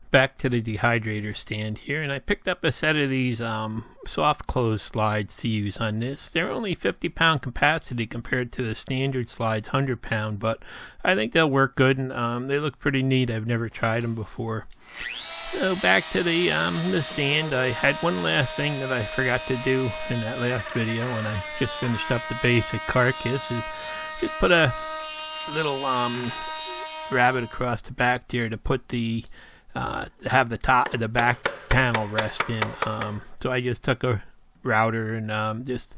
Back to the dehydrator stand here, and I picked up a set of these soft close slides to use on this. They're only 50-pound capacity compared to the standard slides 100-pound, but I think they'll work good, and they look pretty neat. I've never tried them before. So back to the stand. I had one last thing that I forgot to do in that last video when I just finished up the basic carcass, is just put a little rabbet across the back there to put the have the back panel rest in. So I just took a router and just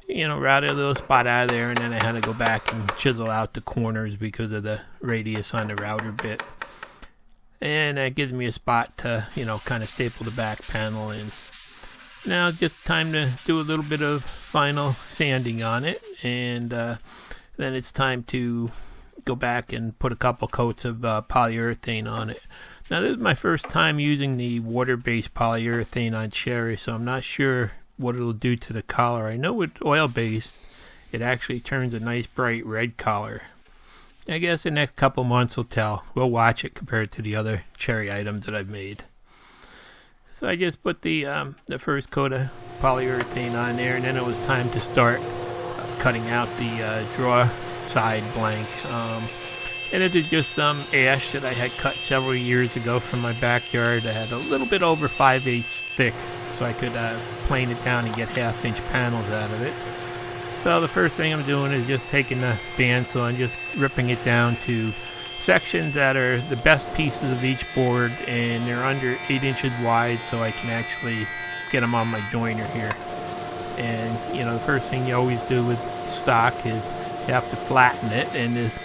routed a little spot out of there, and then I had to go back and chisel out the corners because of the radius on the router bit. And that gives me a spot to kind of staple the back panel in. Now just time to do a little bit of final sanding on it, and then it's time to go back and put a couple coats of polyurethane on it. Now this is my first time using the water-based polyurethane on cherry, so I'm not sure what it'll do to the color. I know with oil-based it actually turns a nice bright red color. I guess the next couple months will tell. We'll watch it compared to the other cherry items that I've made. So I just put the first coat of polyurethane on there, and then it was time to start cutting out the drawer side blanks. And it is just some ash that I had cut several years ago from my backyard. I had a little bit over 5/8 thick, so I could plane it down and get 1/2-inch panels out of it. So the first thing I'm doing is just taking the bandsaw and just ripping it down to sections that are the best pieces of each board, and they're under 8 inches wide, so I can actually get them on my joiner here. And the first thing you always do with stock is you have to flatten it, and this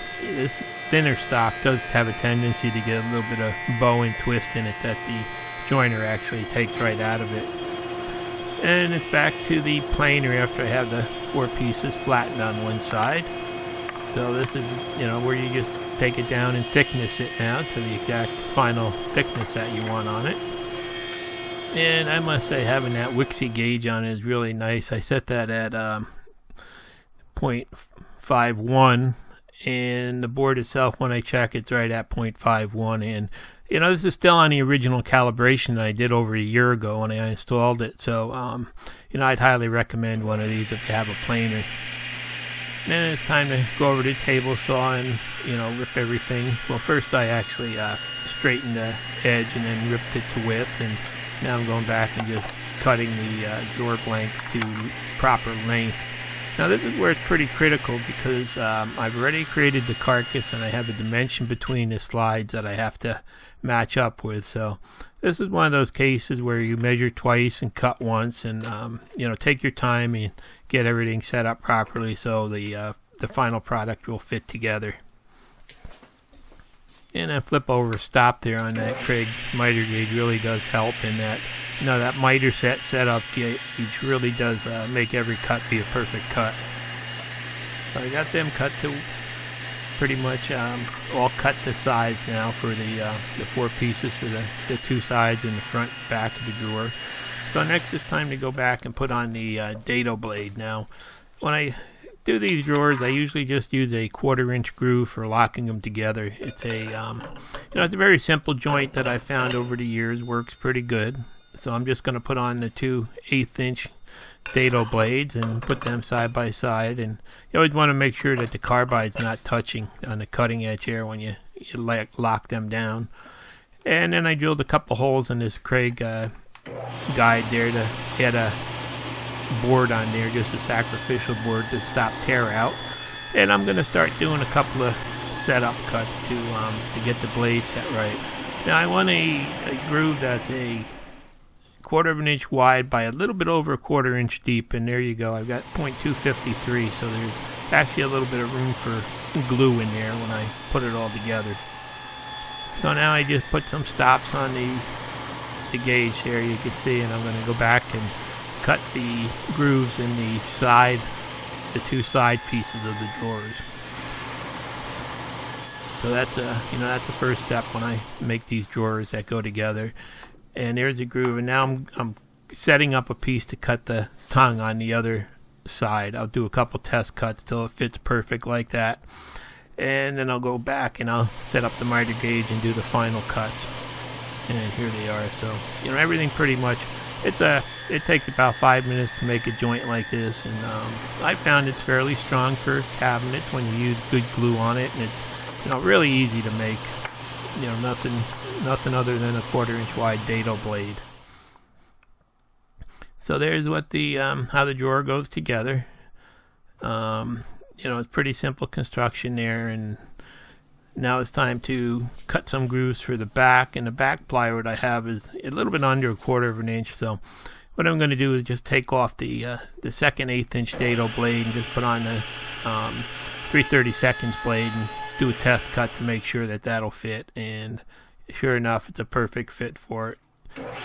thinner stock does have a tendency to get a little bit of bow and twist in it that the joiner actually takes right out of it. And it's back to the planer after I have the 4 pieces flattened on one side. So this is where you just take it down and thickness it now to the exact final thickness that you want on it. And I must say, having that Wixie gauge on is really nice. I set that at 0.51, and the board itself, when I check, it's right at 0.51. And this is still on the original calibration that I did over a year ago when I installed it. So I'd highly recommend one of these if you have a planer. Then it's time to go over to the table saw and rip everything. Well, first I actually straightened the edge and then ripped it to width, and now I'm going back and just cutting the drawer blanks to proper length. Now this is where it's pretty critical, because I've already created the carcass and I have a dimension between the slides that I have to match up with. So this is one of those cases where you measure twice and cut once, and take your time and get everything set up properly so the final product will fit together. And I flip over stop there on that Craig miter gauge really does help in that. That miter setup gauge really does make every cut be a perfect cut. So I got them cut to pretty much all cut to size now for the 4 pieces for the 2 sides and the front and back of the drawer. So next it's time to go back and put on the dado blade. Now when I do these drawers, I usually just use a 1/4-inch groove for locking them together. It's a it's a very simple joint that I found over the years works pretty good. So I'm just going to put on the 2 1/8-inch dado blades and put them side by side. And you always want to make sure that the carbide's not touching on the cutting edge here when you lock them down. And then I drilled a couple holes in this Craig guide there to add a board on there, just a sacrificial board to stop tear out. And I'm going to start doing a couple of setup cuts to get the blade set right. Now I want a groove that's a 1/4 inch wide by a little bit over 1/4 inch deep, and there you go. I've got 0.253, so there's actually a little bit of room for glue in there when I put it all together. So now I just put some stops on the gauge here, you can see, and I'm going to go back and cut the grooves in the 2 side pieces of the drawers. So that's the first step when I make these drawers that go together. And there's a groove, and now I'm setting up a piece to cut the tongue on the other side. I'll do a couple test cuts till it fits perfect like that, and then I'll go back and I'll set up the miter gauge and do the final cuts. And here they are. So, everything pretty much, it takes about 5 minutes to make a joint like this, and I found it's fairly strong for cabinets when you use good glue on it, and it's really easy to make. Nothing other than a 1/4 inch wide dado blade. So there's what the how the drawer goes together. It's pretty simple construction there, and now it's time to cut some grooves for the back. And the back plywood I have is a little bit under 1/4 inch. So what I'm going to do is just take off the second 1/8 inch dado blade and just put on the 3/32 blade and do a test cut to make sure that that'll fit. And sure enough, it's a perfect fit for it.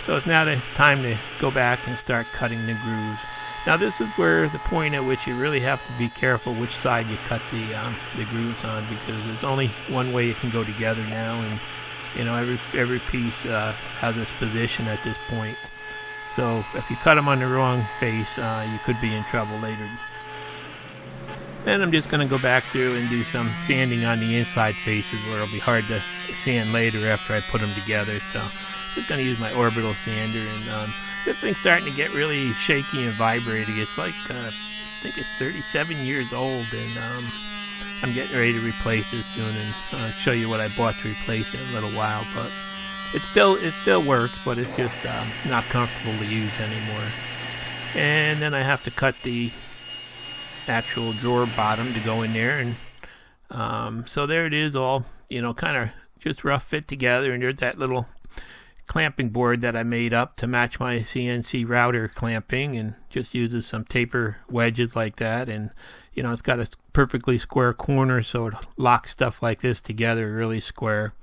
So it's now the time to go back and start cutting the grooves. Now this is where the point at which you really have to be careful which side you cut the grooves on, because there's only one way it can go together now, and every piece has its position at this point. So if you cut them on the wrong face, you could be in trouble later. Then I'm just going to go back through and do some sanding on the inside faces where it'll be hard to sand later after I put them together. So I'm just going to use my orbital sander, and this thing's starting to get really shaky and vibrating. It's like, I think it's 37 years old, and I'm getting ready to replace it soon, and I'll show you what I bought to replace it in a little while. But it still works, but it's just not comfortable to use anymore. And then I have to cut the actual drawer bottom to go in there, and so there it is, all kind of just rough fit together. And there's that little clamping board that I made up to match my CNC router clamping, and just uses some taper wedges like that, and it's got a perfectly square corner, so it locks stuff like this together really square.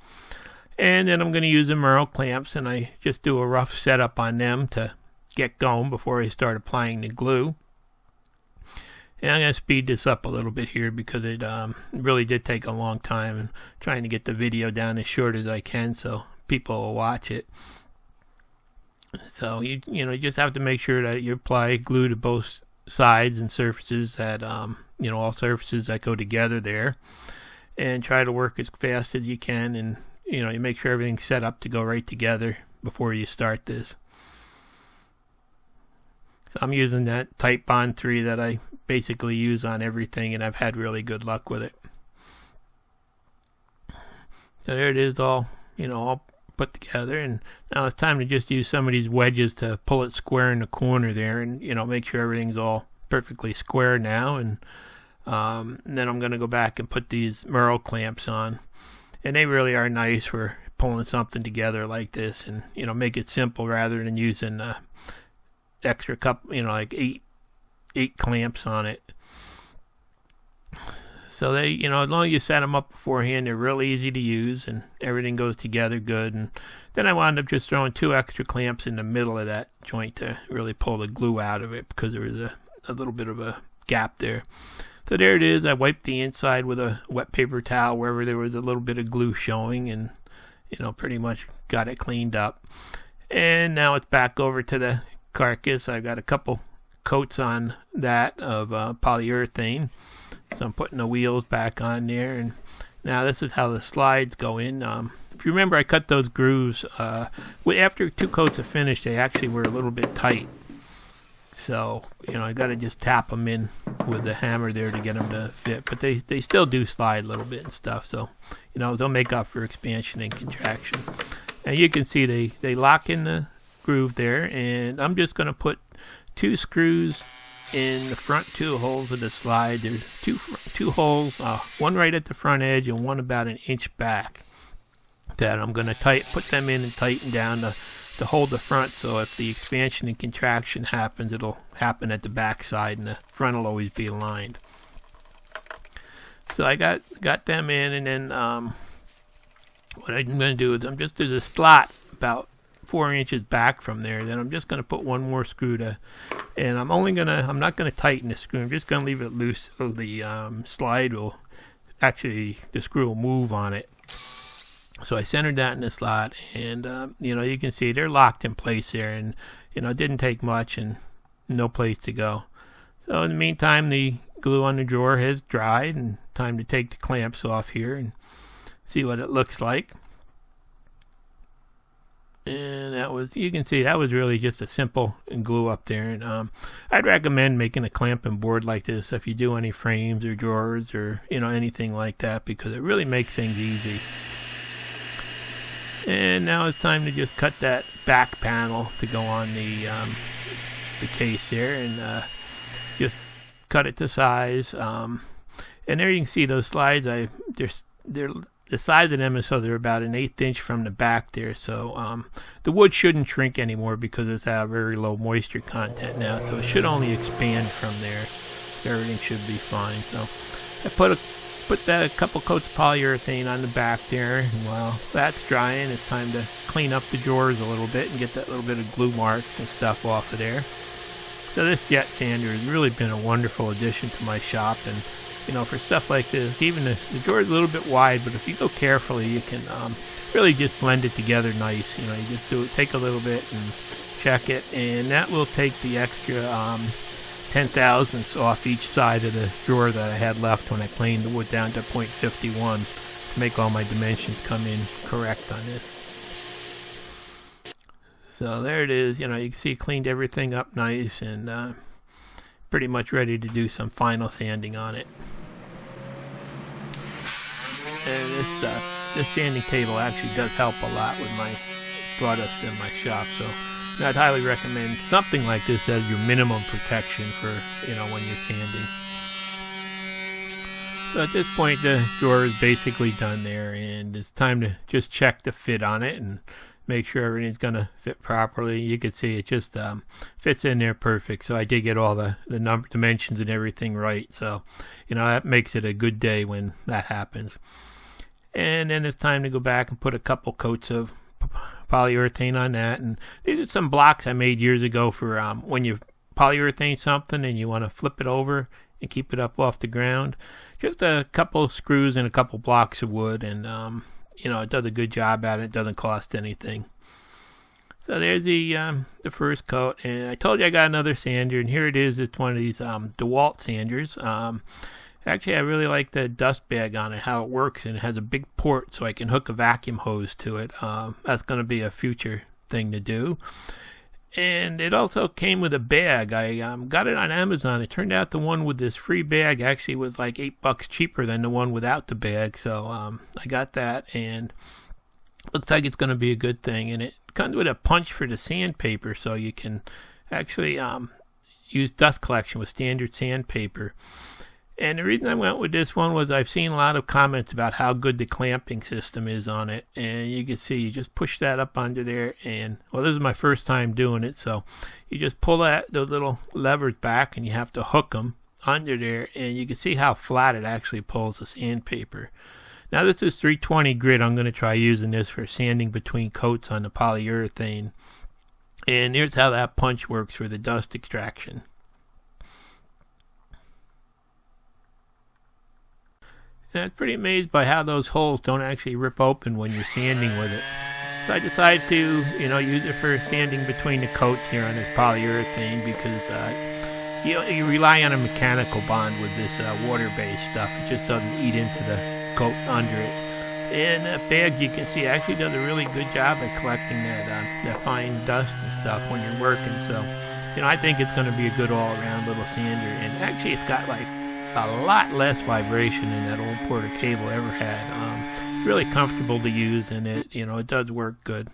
And then I'm going to use the Merle clamps, and I just do a rough setup on them to get going before I start applying the glue. And I'm going to speed this up a little bit here because it really did take a long time, and trying to get the video down as short as I can so people will watch it. So you just have to make sure that you apply glue to both sides and surfaces, that all surfaces that go together there, and try to work as fast as you can, and you make sure everything's set up to go right together before you start this. So I'm using that Type Bond 3 that I basically use on everything, and I've had really good luck with it. So there it is, all put together, and now it's time to just use some of these wedges to pull it square in the corner there, and make sure everything's all perfectly square now. And then I'm going to go back and put these Merle clamps on, and they really are nice for pulling something together like this, and make it simple rather than using extra like eight clamps on it. So they, as long as you set them up beforehand, they're real easy to use, and everything goes together good. And then I wound up just throwing 2 extra clamps in the middle of that joint to really pull the glue out of it, because there was a little bit of a gap there. So there it is. I wiped the inside with a wet paper towel wherever there was a little bit of glue showing, and pretty much got it cleaned up. And now it's back over to the carcass. I've got a couple coats on that of polyurethane, so I'm putting the wheels back on there. And now this is how the slides go in. If you remember, I cut those grooves after 2 coats of finish. They actually were a little bit tight, so I got to just tap them in with the hammer there to get them to fit. But they still do slide a little bit and stuff, so they'll make up for expansion and contraction. And you can see they lock in the groove there, and I'm just going to put 2 screws in the front 2 holes of the slide. There's two holes, one right at the front edge and one about an inch back, that I'm going to put them in and tighten down to hold the front, so if the expansion and contraction happens, it'll happen at the back side, and the front will always be aligned. So I got them in, and then what I'm going to do is there's a slot about 4 inches back from there. Then I'm just going to put 1 more screw and I'm not going to tighten the screw. I'm just going to leave it loose so the slide will the screw will move on it. So I centered that in the slot, and you can see they're locked in place there, and it didn't take much and no place to go. So in the meantime, the glue on the drawer has dried, and time to take the clamps off here and see what it looks like. And that was, you can see that was really just a simple glue up there. And I'd recommend making a clamping board like this if you do any frames or drawers or anything like that, because it really makes things easy. And now it's time to just cut that back panel to go on the case here, and just cut it to size. And there you can see those slides. They're the size of them is so they're about an 1/8 inch from the back there. So the wood shouldn't shrink anymore because it's at a very low moisture content now. So it should only expand from there. Everything should be fine. So I put a couple coats of polyurethane on the back there. And while that's drying, it's time to clean up the drawers a little bit and get that little bit of glue marks and stuff off of there. So this jet sander has really been a wonderful addition to my shop. And for stuff like this, even the drawer is a little bit wide, but if you go carefully, you can really just blend it together nice. You just take a little bit and check it, and that will take the extra 10/1000ths off each side of the drawer that I had left when I planed the wood down to 0.51 to make all my dimensions come in correct on this. So there it is. You can see it cleaned everything up nice and pretty much ready to do some final sanding on it. And this sanding table actually does help a lot with my sawdust in my shop. So I'd highly recommend something like this as your minimum protection for when you're sanding. So at this point, the drawer is basically done there, and it's time to just check the fit on it and make sure everything's gonna fit properly. You can see it just fits in there perfect. So I did get all the number dimensions and everything right. So that makes it a good day when that happens. And then it's time to go back and put a couple coats of polyurethane on that. And these are some blocks I made years ago for when you polyurethane something and you want to flip it over and keep it up off the ground. Just a couple screws and a couple blocks of wood, and it does a good job at it. It doesn't cost anything. So there's the first coat, and I told you I got another sander, and here it is. It's one of these DeWalt sanders. Actually, I really like the dust bag on it, how it works, and it has a big port so I can hook a vacuum hose to it. That's going to be a future thing to do. And it also came with a bag. I got it on Amazon. It turned out the one with this free bag actually was like $8 cheaper than the one without the bag. So I got that, and looks like it's going to be a good thing. And it comes with a punch for the sandpaper, so you can actually use dust collection with standard sandpaper. And the reason I went with this one was I've seen a lot of comments about how good the clamping system is on it. And you can see you just push that up under there, and well, this is my first time doing it, so you just pull those little levers back and you have to hook them under there, and you can see how flat it actually pulls the sandpaper. Now this is 320 grit. I'm going to try using this for sanding between coats on the polyurethane. And here's how that punch works for the dust extraction. And I was pretty amazed by how those holes don't actually rip open when you're sanding with it. So I decided to, use it for sanding between the coats here on this polyurethane, because you rely on a mechanical bond with this water-based stuff. It just doesn't eat into the coat under it. And that bag, you can see, actually does a really good job at collecting that fine dust and stuff when you're working. So, I think it's going to be a good all-around little sander. And actually, it's got like a lot less vibration than that old Porter cable ever had. Really comfortable to use, and it does work good.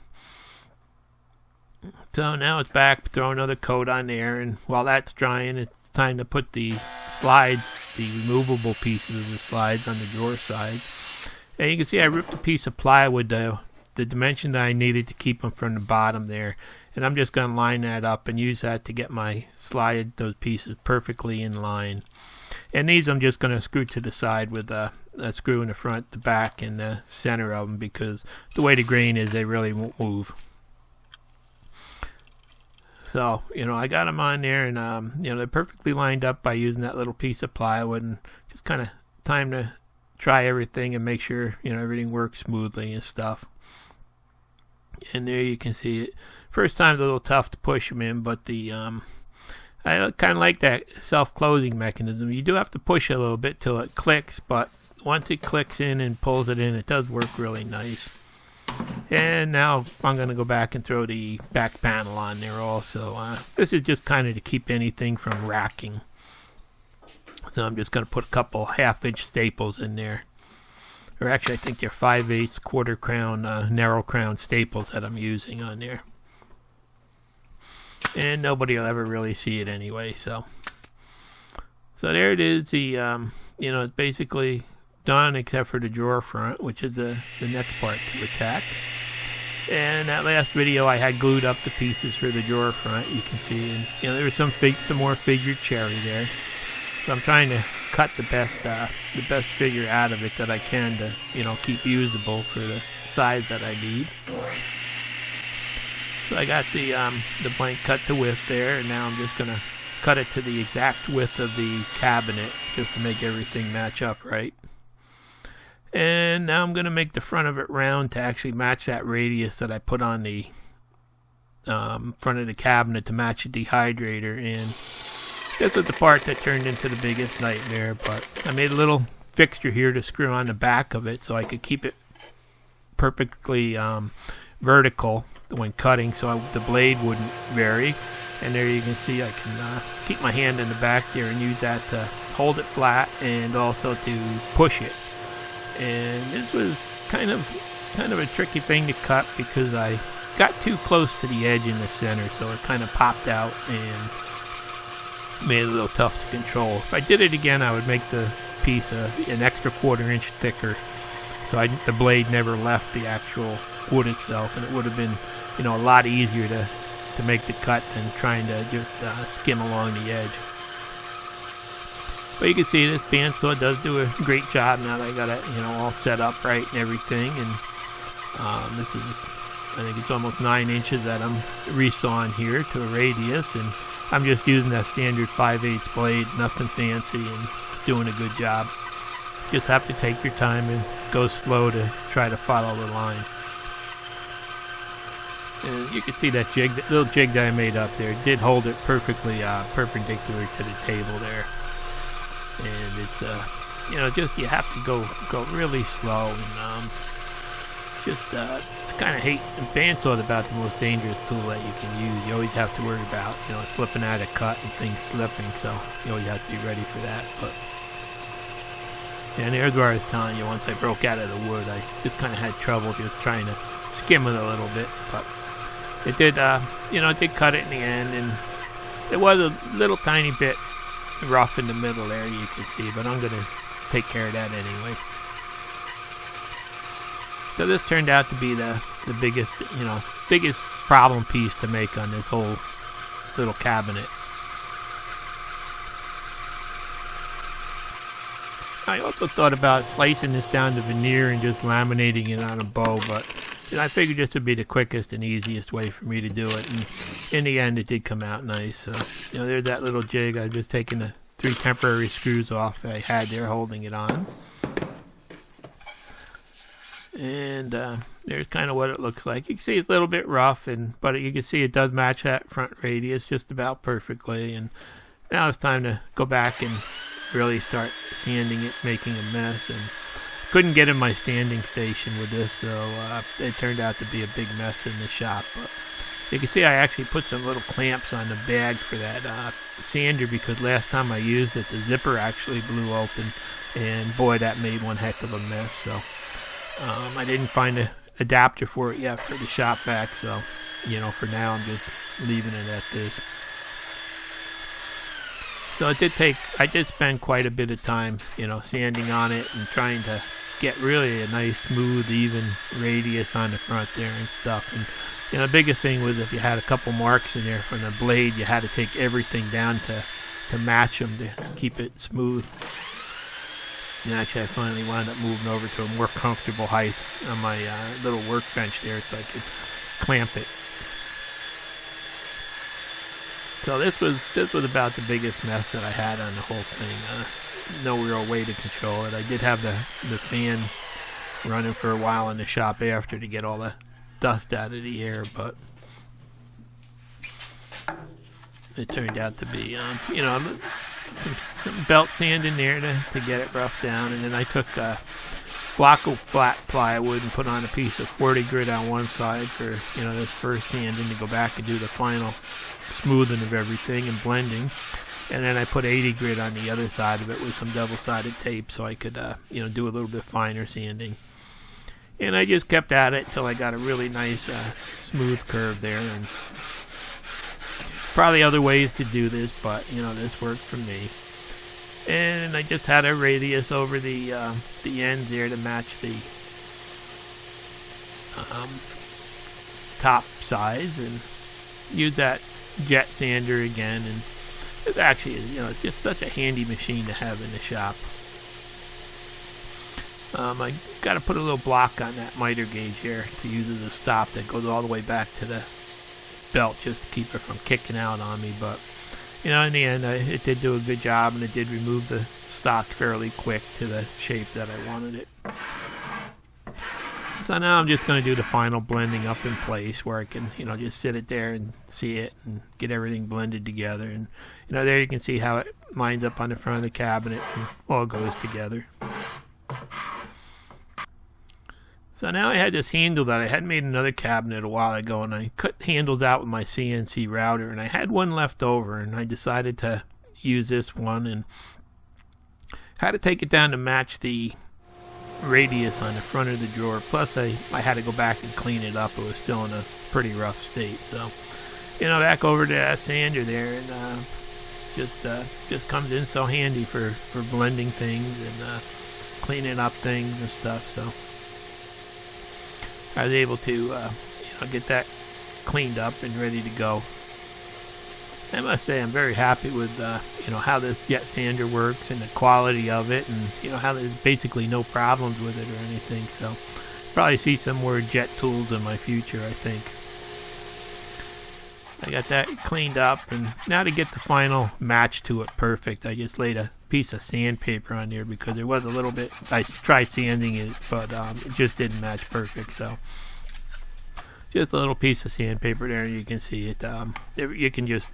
So now it's back, throw another coat on there, and while that's drying, it's time to put the slides, the removable pieces of the slides on the drawer side. And you can see I ripped a piece of plywood, the dimension that I needed to keep them from the bottom there, and I'm just going to line that up and use that to get my those pieces perfectly in line. And these I'm just going to screw to the side with a screw in the front, the back, and the center of them, because the way the grain is, they really won't move. So, I got them on there, and, they're perfectly lined up by using that little piece of plywood, and just kind of time to try everything and make sure, everything works smoothly and stuff. And there you can see it. First time's a little tough to push them in, but I kind of like that self-closing mechanism. You do have to push it a little bit till it clicks, but once it clicks in and pulls it in, it does work really nice. And now I'm going to go back and throw the back panel on there also. This is just kind of to keep anything from racking. So I'm just going to put a couple half-inch staples in there. Or actually, I think they're 5/8 quarter crown, narrow crown staples that I'm using on there. And nobody will ever really see it anyway, so there it is. The it's basically done except for the drawer front, which is the next part to attack. And that last video I had glued up the pieces for the drawer front, you can see, and there was some more figured cherry there. So I'm trying to cut the best figure out of it that I can to keep usable for the size that I need. So I got the blank cut to width there, and now I'm just gonna cut it to the exact width of the cabinet just to make everything match up right. And now I'm gonna make the front of it round to actually match that radius that I put on the front of the cabinet to match the dehydrator. And this was the part that turned into the biggest nightmare, but I made a little fixture here to screw on the back of it so I could keep it perfectly vertical when cutting, so the blade wouldn't vary. And there you can see I can keep my hand in the back there and use that to hold it flat and also to push it. And this was kind of a tricky thing to cut because I got too close to the edge in the center, so it kind of popped out and made it a little tough to control. If I did it again, I would make the piece an extra 1/4 inch thicker, so the blade never left the actual wood itself, and it would have been a lot easier to make the cut than trying to just skim along the edge. But you can see this bandsaw does do a great job now that I got it all set up right and everything. And this is, I think it's almost 9 inches that I'm resawing here to a radius, and I'm just using that standard 5/8 blade, nothing fancy, and it's doing a good job. Just have to take your time and go slow to try to follow the line. And you can see that little jig that I made up there did hold it perfectly perpendicular to the table there. And it's just you have to go really slow, and I kind of hate bandsaw is about the most dangerous tool that you can use. You always have to worry about slipping out of cut and things slipping, so you always have to be ready for that. But and there's where I was telling you, once I broke out of the wood, I just kind of had trouble just trying to skim it a little bit, but it did it did cut it in the end, and it was a little tiny bit rough in the middle there, you can see, but I'm gonna take care of that anyway. So this turned out to be the biggest problem piece to make on this whole little cabinet. I also thought about slicing this down to veneer and just laminating it on a bow, but I figured this would be the quickest and easiest way for me to do it, and in the end it did come out nice. So there's that little jig. I've just taken the 3 temporary screws off I had there holding it on, and there's kind of what it looks like. You can see it's a little bit rough, but you can see it does match that front radius just about perfectly. And now it's time to go back and really start sanding it, making a mess. And couldn't get in my standing station with this, so it turned out to be a big mess in the shop. But you can see I actually put some little clamps on the bag for that sander, because last time I used it, the zipper actually blew open, and boy, that made one heck of a mess. So I didn't find an adapter for it yet for the shop vac, so for now I'm just leaving it at this. So I did spend quite a bit of time, sanding on it and trying to get really a nice, smooth, even radius on the front there and stuff. And the biggest thing was if you had a couple marks in there from the blade, you had to take everything down to match them to keep it smooth. And actually, I finally wound up moving over to a more comfortable height on my little workbench there so I could clamp it. So this was about the biggest mess that I had on the whole thing. No real way to control it. I did have the fan running for a while in the shop after to get all the dust out of the air, but it turned out to be some belt sand in there to get it roughed down. And then I took block of flat plywood and put on a piece of 40 grit on one side for, this first sanding, to go back and do the final smoothing of everything and blending. And then I put 80 grit on the other side of it with some double-sided tape so I could, do a little bit finer sanding. And I just kept at it till I got a really nice smooth curve there. And probably other ways to do this, but this worked for me. And I just had a radius over the ends there to match the top size, and use that jet sander again. And it's actually, it's just such a handy machine to have in the shop. I got to put a little block on that miter gauge here to use as a stop that goes all the way back to the belt, just to keep it from kicking out on me. But in the end, it did do a good job, and it did remove the stock fairly quick to the shape that I wanted it. So now I'm just going to do the final blending up in place, where I can, just sit it there and see it and get everything blended together. And, there you can see how it lines up on the front of the cabinet and all goes together. So now I had this handle that I had made another cabinet a while ago, and I cut handles out with my CNC router, and I had one left over, and I decided to use this one, and had to take it down to match the radius on the front of the drawer. Plus I had to go back and clean it up. It was still in a pretty rough state. So back over to that sander there, and just comes in so handy for blending things and cleaning up things and stuff. So I was able to get that cleaned up and ready to go. I must say I'm very happy with how this jet sander works and the quality of it, and how there's basically no problems with it or anything. So probably see some more jet tools in my future, I think. I got that cleaned up, and now to get the final match to it perfect, I just laid a piece of sandpaper on there because there was a little bit. I tried sanding it, but it just didn't match perfect. So just a little piece of sandpaper there, and you can see it. You can just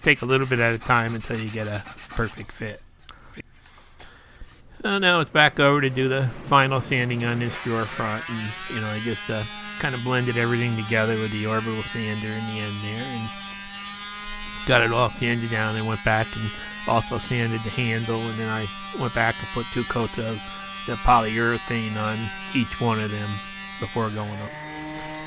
take a little bit at a time until you get a perfect fit. So now it's back over to do the final sanding on this drawer front, and I just kind of blended everything together with the orbital sander in the end there, and got it all sanded down. I went back and also sanded the handle, and then I went back and put 2 coats of the polyurethane on each one of them before going up.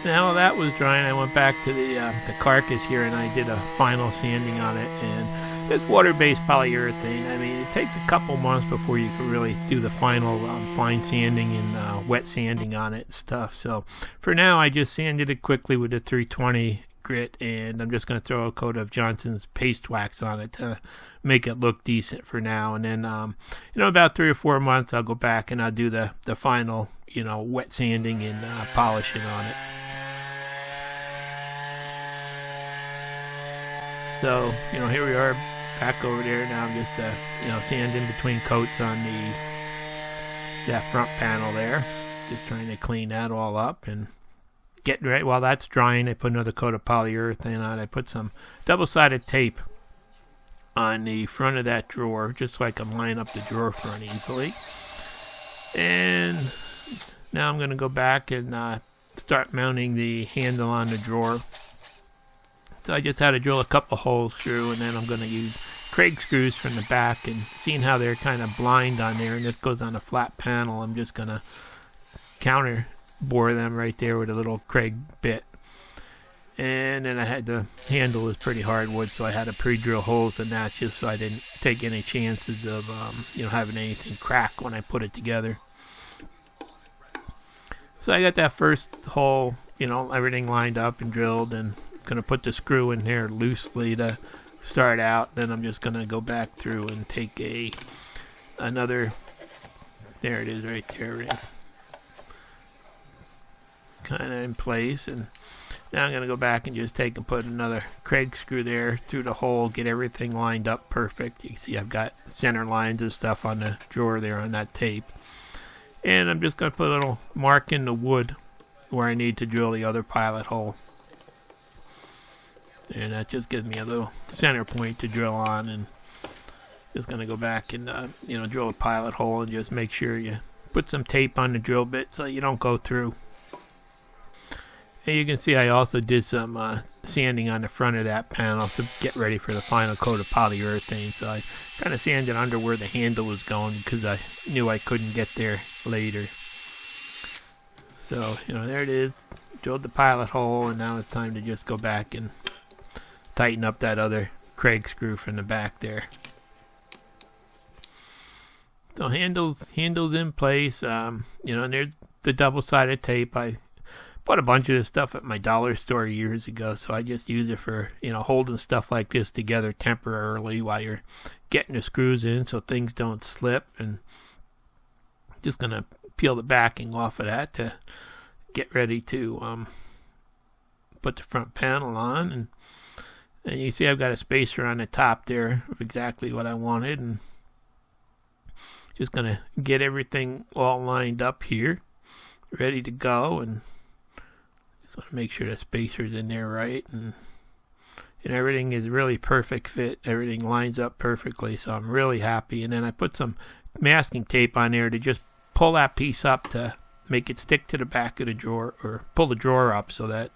Now that was drying, I went back to the carcass here, and I did a final sanding on it. And it's water-based polyurethane. I mean, it takes a couple months before you can really do the final fine sanding and wet sanding on it and stuff. So for now, I just sanded it quickly with a 320 grit, and I'm just going to throw a coat of Johnson's paste wax on it to make it look decent for now. And then about 3 or 4 months, I'll go back and I'll do the final wet sanding and polishing on it. So here we are back over there. Now I'm just sanding between coats on that front panel there, just trying to clean that all up and get right. While that's drying, I put another coat of polyurethane on. I put some double-sided tape on the front of that drawer just so I can line up the drawer front easily. And now I'm going to go back and start mounting the handle on the drawer. So I just had to drill a couple holes through, and then I'm going to use Craig screws from the back, and seeing how they're kind of blind on there, and this goes on a flat panel, I'm just going to counter bore them right there with a little Craig bit. And then I had the handle was pretty hardwood, so I had to pre-drill holes in that just so I didn't take any chances of having anything crack when I put it together. So I got that first hole, everything lined up and drilled, and going to put the screw in here loosely to start out. Then I'm just going to go back through and take another. There it is, right there it is, kind of in place. And now I'm going to go back and just take and put another Craig screw there through the hole, get everything lined up perfect. You can see I've got center lines and stuff on the drawer there on that tape. And I'm just going to put a little mark in the wood where I need to drill the other pilot hole. And that just gives me a little center point to drill on. And just going to go back and drill a pilot hole and just make sure you put some tape on the drill bit so you don't go through. And you can see I also did some sanding on the front of that panel to get ready for the final coat of polyurethane. So I kind of sanded under where the handle was going because I knew I couldn't get there later. So, there it is. Drilled the pilot hole, and now it's time to just go back and tighten up that other Craig screw from the back there. So handles in place. And there's the double-sided tape. I bought a bunch of this stuff at my dollar store years ago, so I just use it for holding stuff like this together temporarily while you're getting the screws in so things don't slip. And just gonna peel the backing off of that to get ready to put the front panel on. And you see I've got a spacer on the top there of exactly what I wanted, and just gonna get everything all lined up here, ready to go. And just want to make sure the spacer's in there right, and everything is really perfect fit. Everything lines up perfectly, so I'm really happy. And then I put some masking tape on there to just pull that piece up to make it stick to the back of the drawer, or pull the drawer up so that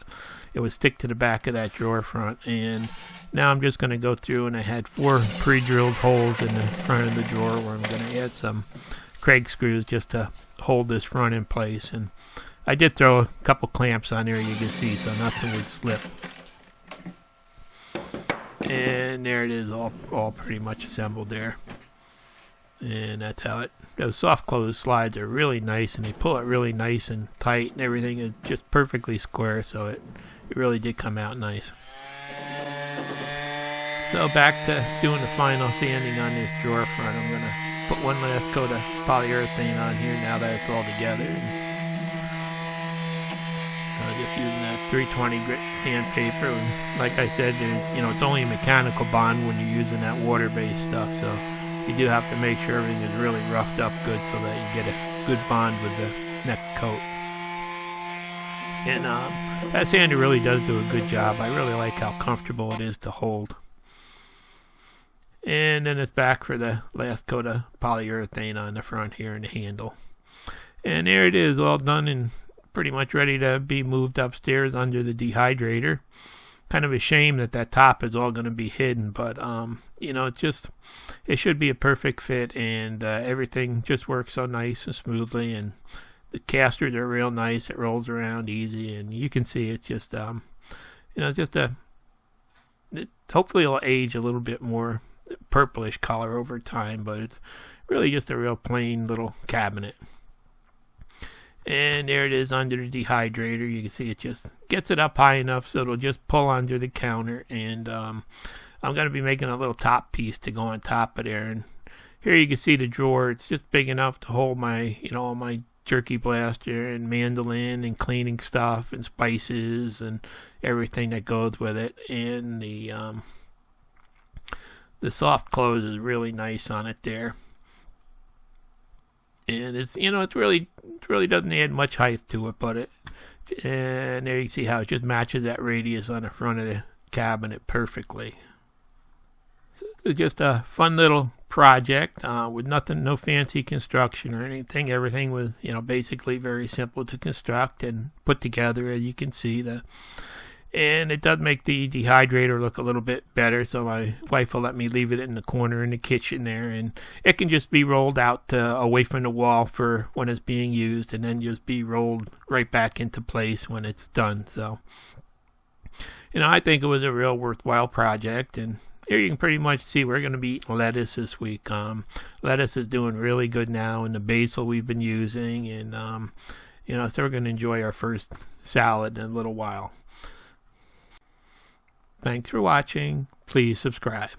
it would stick to the back of that drawer front. And now I'm just going to go through, and I had 4 pre-drilled holes in the front of the drawer where I'm going to add some Craig screws just to hold this front in place. And I did throw a couple clamps on there, you can see, so nothing would slip. And there it is, all pretty much assembled there. And that's how those soft close slides are really nice, and they pull it really nice and tight, and everything is just perfectly square, so it really did come out nice. So back to doing the final sanding on this drawer front. I'm going to put one last coat of polyurethane on here now that it's all together. Just using that 320 grit sandpaper, and like I said, there's it's only a mechanical bond when you're using that water-based stuff, so you do have to make sure everything is really roughed up good so that you get a good bond with the next coat. And that sander really does do a good job. I really like how comfortable it is to hold. And then it's back for the last coat of polyurethane on the front here and the handle. And there it is, all done and pretty much ready to be moved upstairs under the dehydrator. Kind of a shame that top is all going to be hidden, but it should be a perfect fit, and everything just works so nice and smoothly, and the casters are real nice. It rolls around easy, and you can see it's just hopefully it'll age a little bit more purplish color over time, but it's really just a real plain little cabinet. And there it is under the dehydrator. You can see it just gets it up high enough so it'll just pull under the counter. And I'm going to be making a little top piece to go on top of there. And here you can see the drawer. It's just big enough to hold my, all my jerky blaster and mandolin and cleaning stuff and spices and everything that goes with it. And the soft close is really nice on it there. And it's it really doesn't add much height to it, but and there you see how it just matches that radius on the front of the cabinet perfectly. So it's just a fun little project with no fancy construction or anything. Everything was basically very simple to construct and put together, as you can see. And it does make the dehydrator look a little bit better, so my wife will let me leave it in the corner in the kitchen there, and it can just be rolled out away from the wall for when it's being used, and then just be rolled right back into place when it's done. So, I think it was a real worthwhile project, and here you can pretty much see we're going to be eating lettuce this week. Lettuce is doing really good now, and the basil we've been using, and so we're going to enjoy our first salad in a little while. Thanks for watching. Please subscribe.